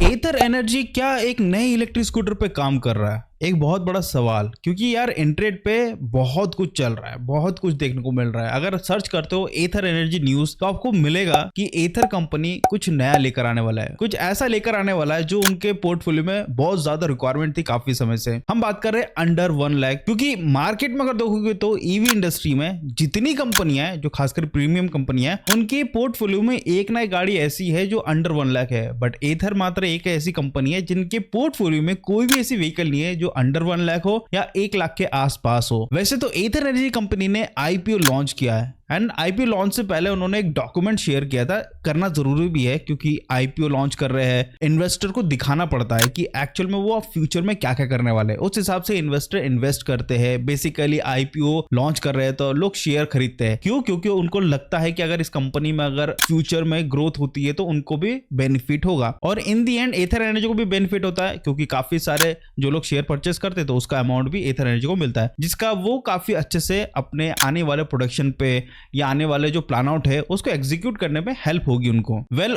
एथर energy क्या एक नए इलेक्ट्रिक स्कूटर पे काम कर रहा है? एक बहुत बड़ा सवाल, क्योंकि यार इंटरनेट पे बहुत कुछ चल रहा है, बहुत कुछ देखने को मिल रहा है। अगर सर्च करते हो एथर एनर्जी न्यूज तो आपको मिलेगा कि एथर कंपनी कुछ नया लेकर आने वाला है, कुछ ऐसा लेकर आने वाला है जो उनके पोर्टफोलियो में बहुत ज्यादा रिक्वायरमेंट थी काफी समय से। हम बात कर रहे हैं अंडर 1 लाख, क्योंकि मार्केट में अगर देखोगे तो ईवी इंडस्ट्री में जितनी कंपनियां हैं जो खासकर प्रीमियम कंपनियां हैं, उनके पोर्टफोलियो में एक ना एक गाड़ी ऐसी है जो अंडर 1 लाख है। बट एथर मात्र एक ऐसी कंपनी है जिनके पोर्टफोलियो में कोई भी ऐसी व्हीकल नहीं है जो अंडर 1 लाख हो या 1 लाख के आसपास हो। वैसे तो एथर एनर्जी कंपनी ने आईपीओ लॉन्च किया है एंड आईपीओ लॉन्च से पहले उन्होंने एक डॉक्यूमेंट शेयर किया था। करना जरूरी भी है क्योंकि आईपीओ लॉन्च कर रहे हैं, इन्वेस्टर को दिखाना पड़ता है कि एक्चुअल में वो फ्यूचर में क्या क्या करने वाले हैं। उस हिसाब से इन्वेस्टर इन्वेस्ट करते हैं। बेसिकली आईपीओ लॉन्च कर रहे हैं तो लोग शेयर खरीदते हैं। क्यों? क्योंकि उनको लगता है कि अगर इस कंपनी में अगर फ्यूचर में ग्रोथ होती है तो उनको भी बेनिफिट होगा, और इन दी एंड एथर एनर्जी को भी बेनिफिट होता है क्योंकि काफी सारे जो लोग शेयर परचेस करते हैं तो उसका अमाउंट भी एथर एनर्जी को मिलता है, जिसका वो काफी अच्छे से अपने आने वाले प्रोडक्शन पे या आने वाले जो प्लान आउट है उसको एग्जीक्यूट करने में हेल्प होगी उनको।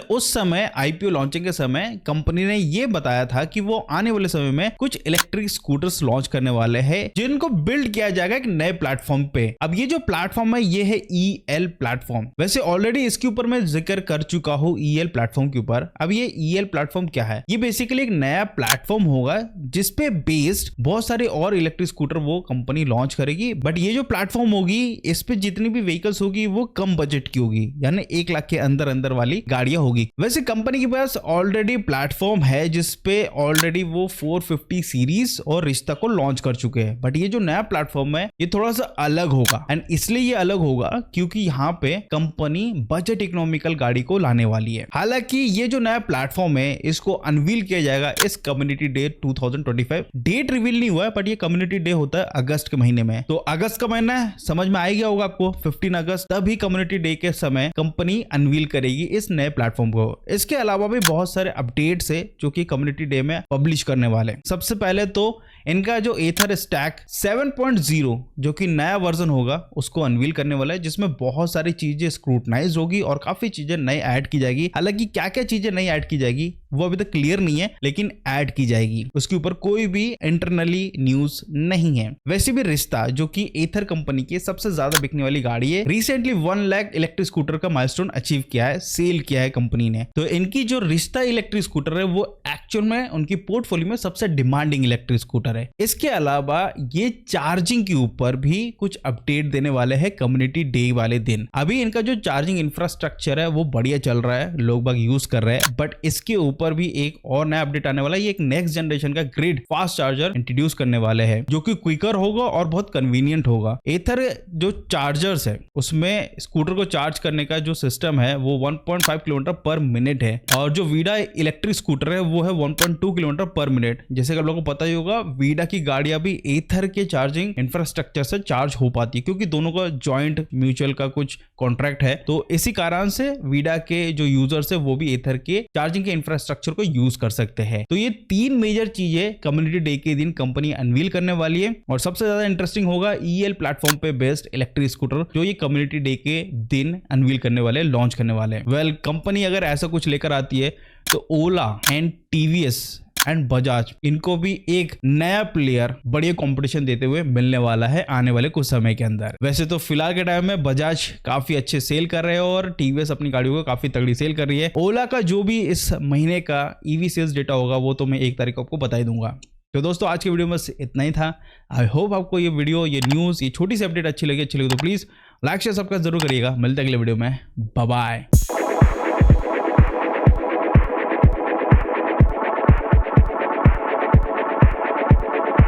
उस समय आईपीओ लॉन्चिंग के समय कंपनी ने ये बताया था कि वो आने वाले समय में कुछ इलेक्ट्रिक स्कूटर्स लॉन्च करने वाले हैं जिनको बिल्ड किया जाएगा एक नए प्लेटफॉर्म पे। अब ये जो प्लेटफॉर्म है ये है ईएल प्लेटफॉर्म। वैसे ऑलरेडी इसके ऊपर मैं जिक्र कर चुका हूँ ईएल प्लेटफॉर्म के ऊपर। अब ये ईएल प्लेटफॉर्म क्या है? ये बेसिकली एक नया प्लेटफॉर्म होगा जिसपे बेस्ड बहुत सारे और इलेक्ट्रिक स्कूटर वो कंपनी लॉन्च करेगी। बट ये जो प्लेटफॉर्म होगी इस पे जितनी भी व्हीकल्स होगी वो कम बजट की होगी, यानी 1 लाख के अंदर अंदर वाली गाड़ियां होगी। वैसे कंपनी के पास ऑलरेडी प्लेटफॉर्म है जिसपे ऑलरेडी वो 450 सीरीज और रिश्ता को लॉन्च कर चुके हैं। बट ये जो नया प्लेटफॉर्म है ये थोड़ा सा अलग होगा, एंड इसलिए ये अलग होगा क्योंकि यहाँ पे कंपनी बजट इकोनॉमिकल गाड़ी को लाने वाली है। हालांकि ये जो नया प्लेटफॉर्म है इसको अनवील किया जाएगा इस कम्युनिटी डे 2025। डेट रिवील नहीं हुआ है बट ये कम्युनिटी डे होता है अगस्त के महीने में। तो अगस्त का महीना है, समझ में आ गया होगा आपको, 15 अगस्त तभी कम्युनिटी डे के समय कंपनी अनवील करेगी इस नए प्लेटफॉर्म को। इसके अलावा भी बहुत सारे अपडेट्स है जो कि कम्युनिटी डे में पब्लिश करने वाले। सबसे पहले तो इनका जो एथर स्टैक 7.0 जो कि नया वर्जन होगा उसको अनवील करने वाला है, जिसमें बहुत सारी चीजें स्क्रूटनाइज होगी और काफी चीजें नई ऐड की जाएगी। हालांकि क्या क्या चीजें नई ऐड की जाएगी वो अभी तक क्लियर नहीं है, लेकिन ऐड की जाएगी। उसके ऊपर कोई भी इंटरनली न्यूज नहीं है। वैसे भी रिश्ता जो कि एथर कंपनी की सबसे ज्यादा बिकने वाली गाड़ी है, रिसेंटली 1 लाख इलेक्ट्रिक स्कूटर का माइलस्टोन अचीव किया है, सेल किया है कंपनी ने। तो इनकी जो रिश्ता इलेक्ट्रिक स्कूटर है वो एक्चुअल में उनकी पोर्टफोलियो में सबसे डिमांडिंग इलेक्ट्रिक स्कूटर है। इसके अलावा ये चार्जिंग के ऊपर भी कुछ अपडेट देने वाले हैं कम्युनिटी डे वाले दिन। अभी इनका जो चार्जिंग इंफ्रास्ट्रक्चर है वो बढ़िया चल रहा है, लोग बाग यूज कर रहे हैं। बट इसके ऊपर भी एक और नया अपडेट आने वाला है। ये एक नेक्स्ट जनरेशन का ग्रिड फास्ट चार्जर इंट्रोड्यूस करने वाले हैं जो कि क्विकर होगा और बहुत कन्वीनियंट होगा। एथर जो चार्जर्स है उसमें स्कूटर को चार्ज करने का जो सिस्टम है वो 1.5 किलोमीटर पर मिनट है, और जो वीडा इलेक्ट्रिक स्कूटर है वो है 1.2 किलोमीटर पर मिनट। जैसे कि आप लोगों को पता ही होगा वीडा की गाड़ियां भी एथर के चार्जिंग इंफ्रास्ट्रक्चर से चार्ज हो पाती है क्योंकि दोनों का जॉइंट म्यूचुअल का कुछ कॉन्ट्रैक्ट है। तो इसी कारण से वीडा के जो यूजर्स है वो भी एथर के चार्जिंग के इंफ्रास्ट्रक्चर को यूज कर सकते हैं। तो ये 3 मेजर चीजें कम्युनिटी डे के दिन कंपनी अनवील करने वाली है, और सबसे ज्यादा इंटरेस्टिंग होगा ईएल प्लेटफॉर्म पे बेस्ड इलेक्ट्रिक स्कूटर जो ये कम्युनिटी डे के दिन अनवील करने वाले, लॉन्च करने वाले। कंपनी अगर ऐसा कुछ लेकर आती है तो ओला एंड टीवीएस एंड बजाज इनको भी एक नया प्लेयर बढ़िया कंपटीशन देते हुए मिलने वाला है आने वाले कुछ समय के अंदर। वैसे तो फिलहाल के टाइम में बजाज काफी अच्छे सेल कर रहे हैं और टीवीएस अपनी गाड़ियों को काफी तगड़ी सेल कर रही है। ओला का जो भी इस महीने का ईवी सेल्स डेटा होगा वो तो मैं 1 तारीख को आपको बता ही दूंगा। तो दोस्तों आज की वीडियो में बस इतना ही था। आई होप आपको ये वीडियो, ये न्यूज, ये छोटी सी अपडेट अच्छी लगी तो प्लीज लाइक शेयर सब्सक्राइब जरूर करिएगा। मिलते हैं अगले वीडियो में। Bye bye.